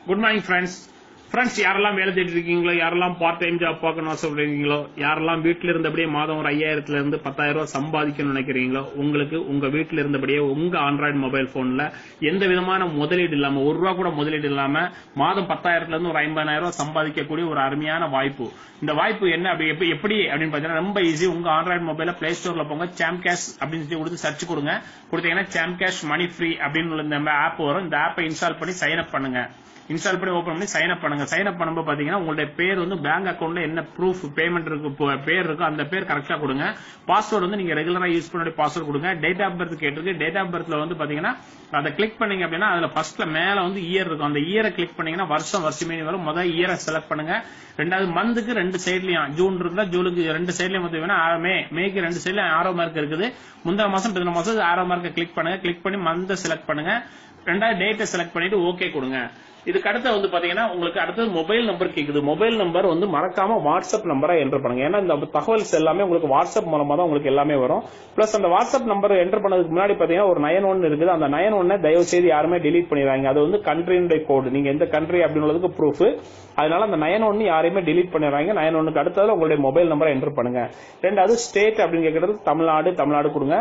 Good morning friends யாரெல்லாம் வேலை தேடிட்டு இருக்கீங்களோ, யாரெல்லாம் பார்ட் டைம் ஜாப் பார்க்கணும் ஆசைப்படுறீங்களோ, யாரெல்லாம் வீட்டில் இருந்தபடியே மாதம் ஒரு 5000 இருந்து 10,000 ரூபாய் சம்பாதிக்கணும்னு நினைக்கிறீங்களோ, உங்களுக்கு உங்க வீட்டில் இருந்தபடியே உங்க ஆண்ட்ராய்டு மொபைல் போன்ல எந்த விதமான முதலீடு இல்லாம, ஒரு ரூபா கூட முதலீடு இல்லாம மாதம் 10,000 இருந்து ஒரு 50,000 ரூபாய் சம்பாதிக்கக்கூடிய ஒரு அருமையான வாய்ப்பு. இந்த வாய்ப்பு என்ன எப்படி அப்படின்னு பாத்தீங்கன்னா ரொம்ப ஈஸி. உங்க ஆண்ட்ராய்டு மொபைல பிளே ஸ்டோர்ல போங்க, சாம் கேஷ் அப்படின்னு சொல்லி கொடுத்து சர்ச் கொடுங்க. கொடுத்தீங்கன்னா சாம் கேஷ் மணி ஃப்ரீ அப்படின்னு இந்த ஆப் வரும். இந்த ஆப்பை இன்ஸ்டால் பண்ணி சைன் அப் பண்ணுங்க. இன்ஸ்டால் பண்ணி ஓபன் பண்ணி சைன் அப் பண்ணுங்க. சைன் அப் பண்ணும்போது பாத்தீங்கன்னா உங்களுடைய பேர் வந்து பேங்க் அக்கௌண்ட்ல என்ன ப்ரூஃப் பேமெண்ட் இருக்கு பேர் இருக்கு அந்த பேர் கரெக்டா கொடுங்க. பாஸ்வேர்டு வந்து நீங்க ரெகுலரா யூஸ் பண்ண பாஸ்வேர்டு கொடுங்க. டேட் ஆஃப் பர்த் கேட்டிருக்கு. டேட் ஆஃப் பர்த்ல வந்து பாத்தீங்கன்னா அதை கிளிக் பண்ணீங்க அப்படின்னா அதுல ஃபர்ஸ்ட்ல மேல வந்து இயர் இருக்கும். அந்த இயரை கிளிக் பண்ணீங்கன்னா வருஷமே வரும். முதல் இயரை செலக்ட் பண்ணுங்க. ரெண்டாவது மந்த்துக்கு ரெண்டு சைட்லயும் ஜூன் இருந்தா ஜூனுக்கு ரெண்டு சைட்லயும் வந்து மேக்கு ரெண்டு சைட்லயும் ஆரோ மார்க் இருக்குது. முந்தின மாசம் ஆரோ மார்க்கை கிளிக் பண்ணுங்க. கிளிக் பண்ணி மந்த் செலக்ட் பண்ணுங்க. ரெண்டாவது டேட்டை செலக்ட் பண்ணிட்டு ஓகே கொடுங்க. இதுக்கு அடுத்து வந்து பாத்தீங்கன்னா உங்களுக்கு அடுத்தது மொபைல் நம்பர் கேக்குது. மொபைல் நம்பர் வந்து மறக்காம வாட்ஸ்அப் நம்பரை என்டர் பண்ணுங்க. ஏன்னா இந்த தகவல்ஸ் எல்லாமே உங்களுக்கு வாட்ஸ்அப் மூலமா தான் உங்களுக்கு எல்லாமே வரும். பிளஸ் அந்த வாட்ஸ்அப் நம்பர் என்டர் பண்ணதுக்கு முன்னாடி பாத்தீங்கன்னா ஒரு 91 இருக்குது. அந்த 91 தயவு செய்து யாருமே டெலீட் பண்ணிடுறாங்க. அது வந்து கண்ட்ரியுடைய கோடு, நீங்க எந்த கண்ட்ரி அப்படின்றதுக்கு ப்ரூஃப். அதனால அந்த 91 யாரையுமே டெலீட் பண்ணிடுறாங்க. 91க்கு அடுத்தது உங்களுடைய மொபைல் நம்பரை என்டர் பண்ணுங்க. ரெண்டாவது ஸ்டேட் அப்படின்னு கேட்கறது தமிழ்நாடு கொடுங்க.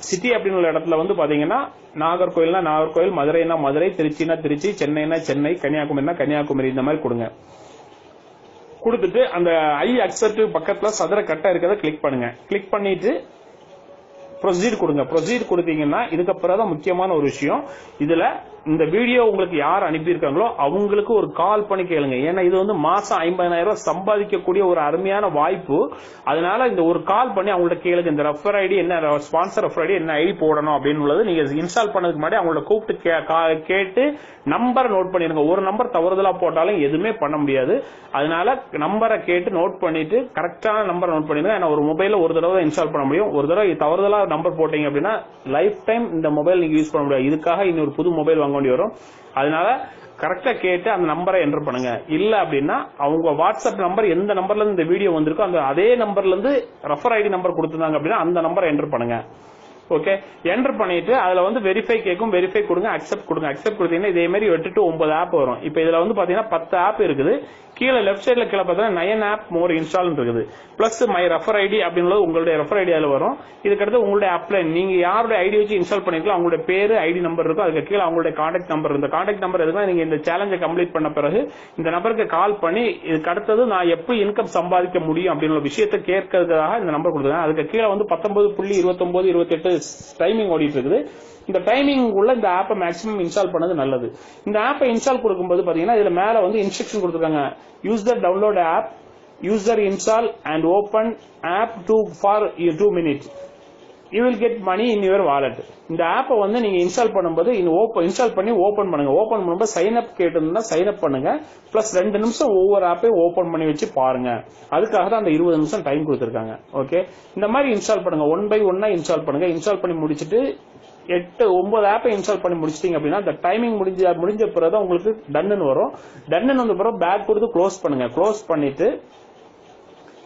சிட்டி அப்படின்னு இடத்துல வந்து பாத்தீங்கன்னா நாகர்கோயில்னா நாகர்கோயில், மதுரைனா மதுரை, திருச்சினா திருச்சி, சென்னைனா சென்னை, கன்னியாகுமரினா கன்னியாகுமரி, இந்த மாதிரி கொடுங்க. கொடுத்துட்டு அந்த ஐ அக்செப்ட் பக்கத்துல சதுர கட்டை இருக்கிறத கிளிக் பண்ணுங்க. கிளிக் பண்ணிட்டு ப்ரொசீட் கொடுங்க. ப்ரொசீட் கொடுத்தீங்கன்னா இதுக்கப்புறம் தான் முக்கியமான ஒரு விஷயம். இதுல இந்த வீடியோ உங்களுக்கு யார் அனுப்பியிருக்காங்களோ அவங்களுக்கு ஒரு கால் பண்ணி கேளுங்க. ஏன்னா இது வந்து மாசம் 50,000 ரூபாய் சம்பாதிக்கக்கூடிய ஒரு அருமையான வாய்ப்பு. அதனால இந்த ஒரு கால் பண்ணி அவங்கள்ட்ட கேளுங்க. இந்த ரெஃபர் ஐடி என்ன, ஸ்பான்சர் ரெஃபர் ஐடி என்ன ஐடி போடணும் அப்படின்னு நீங்க இன்ஸ்டால் பண்ணதுக்கு முன்னாடி அவங்கள கூப்பிட்டு கேட்டு நம்பர் நோட் பண்ணிருங்க. ஒரு நம்பர் தவறுதலா போட்டாலும் எதுவுமே பண்ண முடியாது. அதனால நம்பரை கேட்டு நோட் பண்ணிட்டு கரெக்டான நம்பர் நோட் பண்ணிருங்க. ஏன்னா ஒரு மொபைல ஒரு தடவை இன்ஸ்டால் பண்ண முடியும். ஒரு தடவை தவறுதலா நம்பர் போட்டீங்க அப்படின்னா லைஃப் டைம் இந்த மொபைல் நீங்க யூஸ் பண்ண முடியாது. இதுக்காக இன்னொரு புது மொபைல் வாங்க வேண்டி வரும். அதனால கரெக்டா கேட்டு அந்த நம்பரை என்டர் பண்ணுங்க. இல்ல அப்படின்னா அவங்க வாட்ஸ்அப் நம்பர் எந்த நம்பர்ல இருந்து இந்த வீடியோ வந்திருக்கோ அந்த அதே நம்பர்ல இருந்து ரெஃபர் ஐடி நம்பர் கொடுத்திருந்தாங்க அப்படின்னா அந்த நம்பரை என்டர் பண்ணுங்க. ஓகே, என்டர் பண்ணிட்டு அதுல வந்து வெரிஃபை கேட்கும். வெரிஃபை கொடுங்க, அக்செப்ட் கொடுங்க. அக்செப்ட் கொடுத்தீங்கன்னா இதே மாதிரி 8 to 9 ஆப் வரும். இப்போ இதுல வந்து பாத்தீங்கன்னா 10 ஆப் இருக்குது. கீழே லெஃப்ட் சைட்ல கீழே பார்த்தீங்கன்னா 9 ஆப் மோர் இன்ஸ்டால் இருக்குது. பிளஸ் மை ரெஃபர் ஐடி அப்படின்றது உங்களுடைய ரெஃபர் ஐடி அதுல வரும். இதுக்கடுத்து உங்களுடைய அப்ளைன் நீங்க யாருடைய ஐடி வச்சு இன்ஸ்டால் பண்ணிருக்கோம் அவங்களுடைய பேரு ஐடி நம்பர் இருக்கும். அதுக்கு கீழே அவங்களுடைய கான்டாக்ட் நம்பர். இந்த கான்டாக்ட் நம்பர் எதுனா நீங்க இந்த சேலஞ்சை கம்ப்ளீட் பண்ண பிறகு இந்த நம்பருக்கு கால் பண்ணி இதுக்கு அடுத்தது நான் எப்படி இன்கம் சம்பாதிக்க முடியும் அப்படின்ற விஷயத்தை கேட்கறதுக்காக இந்த நம்பர் கொடுத்துருக்கேன். அதுக்கு கீழே வந்து 19.29, 28 டைமிங் ஓடிட்டு இருக்குது. இந்த டைமிங் உள்ள இந்த ஆப்பை மேக்ஸிமம் இன்ஸ்டால் பண்ணது நல்லது. இந்த ஆப்பை இன்ஸ்டால் கொடுக்கும்போது பாத்தீங்கன்னா இதுல மேல வந்து இன்ஸ்ட்ரக்ஷன் கொடுத்துருக்காங்க. User download app, user install and open app for 2 minutes. You will get money in your wallet. இந்த ஆப்பை வந்து நீங்க இன்ஸ்டால் பண்ணும்போது இன்ஸ்டால் பண்ணி ஓபன் பண்ணுங்க. ஓபன் பண்ணும்போது சைன் அப் கேட்டிருந்தா சைன் அப் பண்ணுங்க. பிளஸ் 2 நிமிஷம் ஒவ்வொரு ஆப்பையும் ஓபன் பண்ணி வச்சு பாருங்க. அதுக்காக தான் அந்த 20 நிமிஷம் டைம் கொடுத்திருக்காங்க. ஓகே, இந்த மாதிரி இன்ஸ்டால் பண்ணுங்க. 1 by 1 இன்ஸ்டால் பண்ணுங்க. இன்ஸ்டால் பண்ணி முடிச்சிட்டு 8-9 ஆப்பை இன்ஸ்டால் பண்ணி முடிச்சிட்டீங்க அப்படின்னா அந்த டைமிங் முடிஞ்ச பிறகு உங்களுக்கு டன்னு வரும். டன்னு வந்த பிறகு பேக் கொடுத்து க்ளோஸ் பண்ணுங்க. க்ளோஸ் பண்ணிட்டு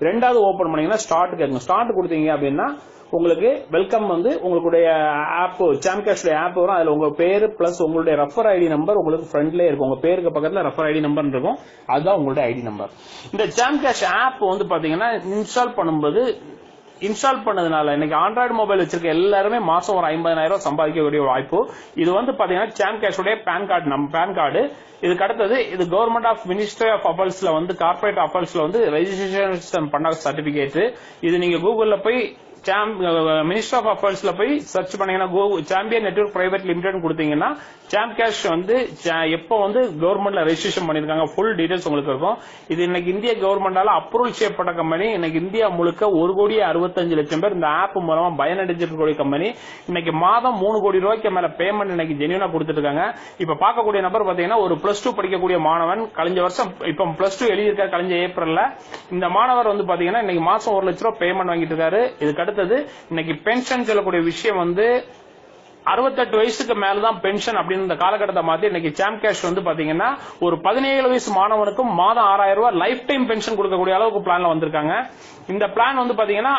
ரெண்டாவது ஓபன் பண்ணீங்கன்னா ஸ்டார்ட் கேட்குங்க. ஸ்டார்ட் கொடுத்தீங்க அப்படின்னா உங்களுக்கு வெல்கம் வந்து உங்களுடைய ஆப் சாம் கேஷ் ஆப் வரும். அதுல உங்க பேரு பிளஸ் உங்களுடைய ரெஃபர் ஐடி நம்பர் உங்களுக்கு ஃப்ரண்ட்ல இருக்கும். உங்க பேருக்கு பக்கத்துல ரெஃபர் ஐடி நம்பர் இருக்கும். அதுதான் உங்களுடைய ஐடி நம்பர். இந்த சாம் கேஷ் ஆப் வந்து பாத்தீங்கன்னா இன்ஸ்டால் பண்ணதுனால இன்னைக்கு ஆண்ட்ராய்டு மொபைல் வச்சிருக்க எல்லாருமே மாசம் ஒரு 50,000 ரூபாய் சம்பாதிக்கக்கூடிய ஒரு வாய்ப்பு. இது வந்து பாத்தீங்கன்னா சாம் கேஷ் உடைய பேன் கார்டு. இதுக்கு அடுத்தது இது கவர்மெண்ட் ஆஃப் மினிஸ்ட்ரி ஆஃப் அஃபேர்ஸ்ல வந்து கார்பரேட் அஃபேர்ஸ்ல வந்து ரெஜிஸ்ட்ரேஷன் பண்ண சர்டிபிகேட். இது நீங்க கூகுள்ல போய் மினிஸ்டர் ஆஃப் அஃபேர்ஸ்ல போய் சர்ச் பண்ணீங்கன்னா சாம்பியன் நெட்வொர்க் பிரைவேட் லிமிடெட் கொடுத்தீங்கன்னா சாம் கேஷ் வந்து எப்போ வந்து கவர்மெண்ட்ல ரெஜிஸ்ட்ரேஷன் பண்ணிருக்காங்க ஃபுல் டீடைல்ஸ் உங்களுக்கு இருக்கும். இது இன்னைக்கு இந்திய கவர்மெண்டால அப்ரூவல் செய்யப்பட்ட கம்பெனி. இன்னைக்கு இந்தியா முழுக்க 1,65,00,000 பேர் இந்த ஆப் மூலமா பயனடைஞ்சிருக்கக்கூடிய கம்பெனி. இன்னைக்கு மாதம் 3 கோடி ரூபாய்க்கு மேல பேமெண்ட் இன்னைக்கு ஜென்யூனா கொடுத்துட்டு இருக்காங்க. இப்ப பார்க்கக்கூடிய நபர் பாத்தீங்கன்னா ஒரு +2 படிக்கக்கூடிய மாணவன். கழிஞ்ச வருஷம் இப்ப +2 எழுதியிருக்காரு கழிஞ்ச ஏப்ரல்ல. இந்த மாணவர் வந்து பாத்தீங்கன்னா இன்னைக்கு மாசம் 1 லட்சம் ரூபாய் பேமெண்ட் வாங்கிட்டு இருக்காரு. இதுக்கு அடுத்தது இன்னைக்கு பென்ஷன் சொல்லக்கூடிய விஷயம் வந்து 68 வயசுக்கு மேலதான் பென்ஷன் அப்படின்னு இந்த காலகட்டத்தை மாத்தி இன்னைக்கு சாம் கேஷ் வந்து பாத்தீங்கன்னா ஒரு 17 வயசு மாணவனுக்கும் மாதம் 6000 ரூபாய் லைஃப் டைம் பென்ஷன் கொடுக்கக்கூடிய அளவுக்கு பிளான்ல வந்திருக்காங்க. இந்த பிளான் வந்து பாத்தீங்கன்னா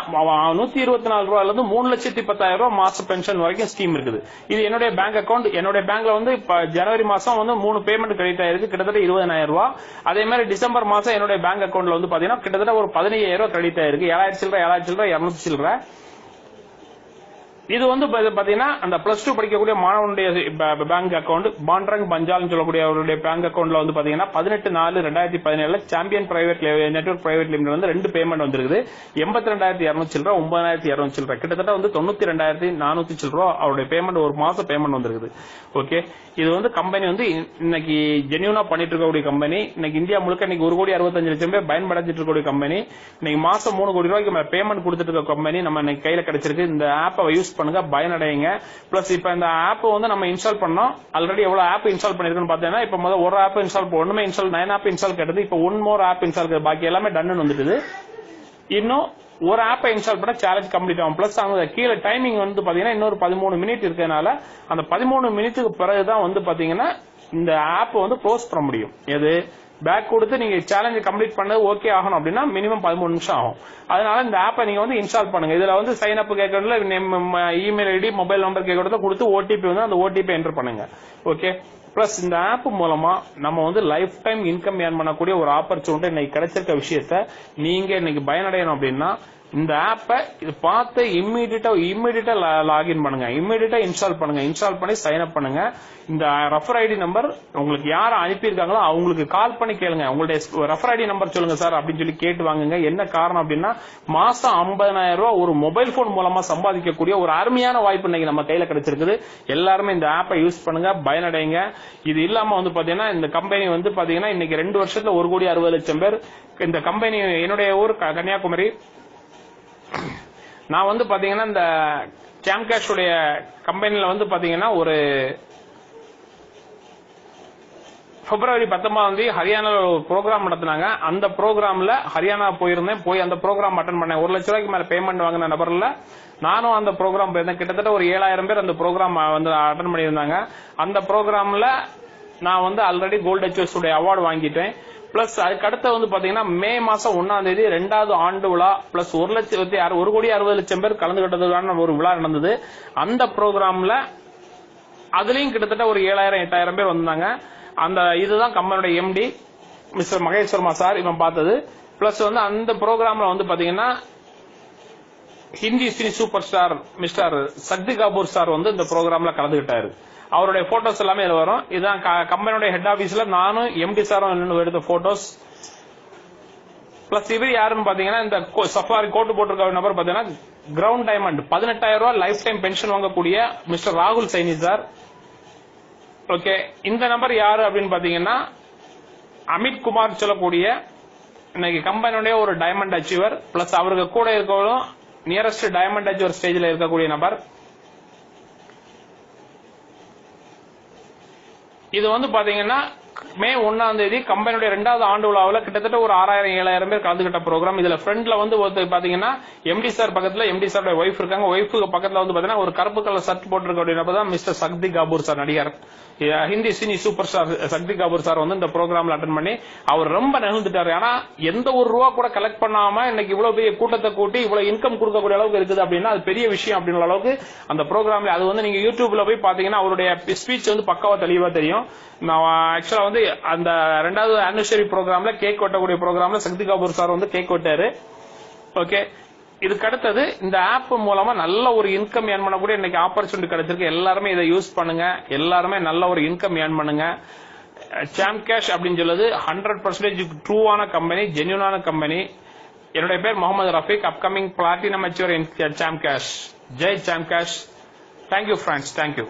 124 ரூபாயில இருந்து 3,10,000 ரூபாய் மாச பென்ஷன் வரைக்கும் ஸ்கீம் இருக்குது. இது என்னுடைய பேங்க் அக்கௌண்ட். என்னுடைய பேங்க்ல வந்து ஜனவரி மாசம் வந்து 3 பேமெண்ட் கிரெடிட் ஆயிருக்கு, கிட்டத்தட்ட 20,000 ரூபாய். அதே மாதிரி டிசம்பர் மாசம் என்னுடைய பேங்க் அக்கௌண்ட்ல வந்து பாத்தீங்கன்னா கிட்டத்தட்ட ஒரு 15,000 ரூபாய் கிரெடிட் ஆயிருக்கு. 7,000 சில்லற 200 சில்லற. இது வந்து பாத்தீங்கன்னா அந்த பிளஸ் 2 படிக்கக்கூடிய மாணவனுடைய பேங்க் அக்கௌண்ட் பாண்ட்ரங் பஞ்சால் சொல்லக்கூடிய அவருடைய பேங்க் அக்கௌண்ட்ல வந்து பாத்தீங்கன்னா 18/4/2017 champion private network private limited வந்து 2 பேமெண்ட் வந்திருக்குது. 82,200 சில்லற 9,200 சில்லற கிட்டத்தட்ட வந்து 92,400 சில்லற அவருடைய பேமெண்ட் ஒரு மாசம் பேமெண்ட் வந்திருக்குது. ஓகே, இது வந்து கம்பெனி வந்து இன்னைக்கு ஜென்யூனா பண்ணிட்டு இருக்கக்கூடிய கம்பெனி. இன்னைக்கு இந்தியா முழுக்க இன்னைக்கு 1,65,00,000 பேர் பயன்படுத்திட்டு இருக்கக்கூடிய கம்பெனி. இன்னைக்கு மாசம் 3 கோடி ரூபாய்க்கு பேமெண்ட் கொடுத்துட்டு இருக்க கம்பெனி நம்ம இன்னைக்கு கையில கிடைச்சிருக்கு. இந்த ஆப்பை யூஸ் பண்ணுங்க, பயனடைங்க. பிளஸ் இப்ப இந்த ஆப் வந்து நம்ம இன்ஸ்டால் பண்ணோம். ஆல்ரெடி எவ்வளவு ஆப் இன்ஸ்டால் பண்ணிருக்குன்னு பாத்தீங்கன்னா இப்ப முதல்ல ஒரு ஆப் இன்ஸ்டால் ஒண்ணுமே இன்ஸ்டால் 9 ஆப் இன்ஸ்டால் கேட்டது. இப்ப 1 மோர் ஆப் இன்ஸ்டால் பாக்கி எல்லாமே டன் வந்துட்டு. இன்னும் ஒரு ஆப்பை இன்ஸ்டால் பண்ண சேலஞ்ச் கம்ப்ளீட் ஆகும். பிளஸ் அவங்க கீழே டைமிங் வந்து பாத்தீங்கன்னா இன்னொரு 13 மினிட் இருக்கனால அந்த 13 மினிட்டுக்கு பிறகுதான் வந்து பாத்தீங்கன்னா இந்த ஆப் வந்து க்ளோஸ் பண்ண முடியும். எது பேக் கொடுத்து நீங்க சேலஞ்ச் கம்ப்ளீட் பண்ணது ஓகே ஆகணும் அப்படின்னா மினிமம் 13 நிமிஷம் ஆகும். அதனால இந்த ஆப்பை நீங்க வந்து இன்ஸ்டால் பண்ணுங்க. இதுல வந்து சைன் அப் கேட்கறதுல இமெயில் ஐடி மொபைல் நம்பர் கேட்கறத கொடுத்து ஓடிபி வந்து அந்த ஓடிபி என்டர் பண்ணுங்க. ஓகே, பிளஸ் இந்த ஆப் மூலமா நம்ம வந்து லைஃப் டைம் இன்கம் ஏர்ன் பண்ணக்கூடிய ஒரு ஆப்பர்ச்சுனிட்டி இன்னைக்கு கிடைச்சிருக்க விஷயத்த நீங்க இன்னைக்கு பயனடையணும் அப்படின்னா இந்த ஆப்பை இது பார்த்து இம்மீடியட்டா லாகின் பண்ணுங்க, இம்மீடியட்டா இன்ஸ்டால் பண்ணுங்க. இன்ஸ்டால் பண்ணி சைன் அப் பண்ணுங்க. இந்த ரெஃபர் ஐடி நம்பர் உங்களுக்கு யார அனுப்பியிருக்காங்களோ அவங்களுக்கு கால் பண்ணி கேளுங்க. உங்களுடைய ரெஃபர் ஐடி நம்பர் சொல்லுங்க சார் அப்படின்னு சொல்லி கேட்டு வாங்குங்க. என்ன காரணம் அப்படின்னா மாசம் 50,000 ரூபாய் ஒரு மொபைல் போன் மூலமா சம்பாதிக்கக்கூடிய ஒரு அருமையான வாய்ப்பு இன்னைக்கு நம்ம கையில கிடைச்சிருக்குது. எல்லாருமே இந்த ஆப்பை யூஸ் பண்ணுங்க, பயனடைங்க. இது இல்லாம வந்து பாத்தீங்கன்னா இந்த கம்பெனி வந்து பாத்தீங்கன்னா இன்னைக்கு 2 வருஷத்துல 1,60,00,000 பேர் இந்த கம்பெனி. என்னுடைய ஊர் கன்னியாகுமரி. நான் வந்து பாத்தீங்கன்னா இந்த சாம் கேஷ் உடைய கம்பெனில வந்து பாத்தீங்கன்னா ஒரு பிப்ரவரி 19 ஹரியானால ஒரு ப்ரோக்ராம் நடத்தினாங்க. அந்த ப்ரோக்ராம்ல ஹரியானா போயிருந்தேன். போய் அந்த ப்ரோக்ராம் அட்டன் பண்ணேன். 1 லட்சம் ரூபாய்க்கு மேல பேமெண்ட் வாங்கின நபர்ல நானும் அந்த ப்ரோக்ராம் போயிருந்தேன். கிட்டத்தட்ட ஒரு 7,000 பேர் அந்த ப்ரோக்ராம் வந்து அட்டன் பண்ணியிருந்தாங்க. அந்த ப்ரோக்ராம்ல நான் வந்து ஆல்ரெடி கோல்டு ஹெச்எஸ் உடைய அவார்டு வாங்கிட்டேன். பிளஸ் அதுக்கு அடுத்து வந்து பாத்தீங்கன்னா மே மாசம் 1ஆம் தேதி 2வது ஆண்டு விழா பிளஸ் 1,60,00,000 பேர் கலந்துகிட்டதுக்கான ஒரு விழா நடந்தது. அந்த ப்ரோக்ராம்ல அதுலயும் கிட்டத்தட்ட ஒரு 7,000-8,000 பேர் வந்தாங்க. அந்த இதுதான் கம்பெனியோட MD mister Mahesh Sharma sir இவன் பார்த்தது. பிளஸ் வந்து அந்த ப்ரோக்ராம்ல வந்து பாத்தீங்கன்னா Hindi cine super star mister Shakti Kapoor sir வந்து இந்த ப்ரோக்ராம்ல கலந்துகிட்டாரு. அவருடைய போட்டோஸ் எல்லாமே இதுல வரும். இதுதான் கம்பெனியோட ஹெட் ஆபீஸ்ல நானும் எம்டி சாரும் எடுத்த போட்டோஸ். பிளஸ் இவர் யாருன்னு பாத்தீங்கன்னா இந்த சஃபாரி கோட்டு போட்டிருக்க நபர் பாத்தீங்கன்னா கிரவுண்ட் டைமண்ட் 18,000 ரூபாய் லைஃப் டைம் பென்ஷன் வாங்கக்கூடிய மிஸ்டர் ராகுல் சைனி சார். ஓகே, இந்த நம்பர் யாரு அப்படின்னு பாத்தீங்கன்னா அமித் குமார் சொல்லக்கூடிய இன்னைக்கு கம்பெனியோட ஒரு டைமண்ட் அச்சீவர். பிளஸ் அவருக்கு கூட இருக்கவரும் நியரஸ்ட் டைமண்ட் அச்சீவர் ஸ்டேஜ்ல இருக்கக்கூடிய நபர். இது வந்து பாத்தீங்கன்னா மே 1ஆம் தேதி கம்பெனியோட 2வது ஆண்டு விழாவில் கிட்டத்தட்ட ஒரு 6,000-7,000 பேர் கலந்துகிட்ட ப்ரோக்ராம். இதுல ஃப்ரண்ட்ல வந்து பாத்தீங்கன்னா எம்டி சார் பக்கத்துல எம்டி சாரோட ஒய்ஃப் இருக்காங்க. ஒய்ஃபுக்கு பக்கத்துல வந்து பாத்தீங்கன்னா ஒரு கருப்பு கலர் ஷர்ட் போட்டிருக்க மிஸ்டர் சக்தி கபூர் சார், நடிகர் ஹிந்தி சினி சூப்பர் ஸ்டார் சக்தி கபூர் சார் வந்து இந்த ப்ரோக்ராம்ல அட்டன் பண்ணி அவர் ரொம்ப நெகிழ்ந்துட்டாரு. ஆனா எந்த ஒரு ரூபா கூட கலெக்ட் பண்ணாம இன்னைக்கு இவ்வளவு பெரிய கூட்டத்தை கூட்டி இவ்வளவு இன்கம் கொடுக்கக்கூடிய அளவுக்கு இருக்குது அப்படின்னா அது பெரிய விஷயம் அப்படின்ற அளவுக்கு அந்த ப்ரோக்ராம்ல அது வந்து நீங்க யூடியூப்ல போய் பாத்தீங்கன்னா அவருடைய ஸ்பீச் வந்து பக்காவா தெளிவா தெரியும். நான் ஆக்சுவலா வந்து அந்த 2வது ஆனிவர்சரி ப்ரோக்ராம்ல கேக் வெட்டக்கூடிய ப்ரோக்ராம்ல சக்தி கபூர் சார் வந்து கேக் வெட்டாரு. ஓகே, இதுக்கு அடுத்தது இந்த ஆப் மூலமா நல்ல ஒரு இன்கம் ஏர்ன் பண்ணக்கூடிய இன்னைக்கு ஆப்பர்ச்சுனிட்டி கிடைச்சிருக்கு. எல்லாருமே இதை யூஸ் பண்ணுங்க. எல்லாருமே நல்ல ஒரு இன்கம் ஏர்ன் பண்ணுங்க. சாம் கேஷ் அப்படின்னு சொல்லுது 100% ட்ரூவான கம்பெனி, ஜென்யூனான கம்பெனி. என்னுடைய பேர் Mohammed Rafiq, upcoming platinum achiever in Sam Cash. ஜெய் Sam Cash. Thank you friends, thank you.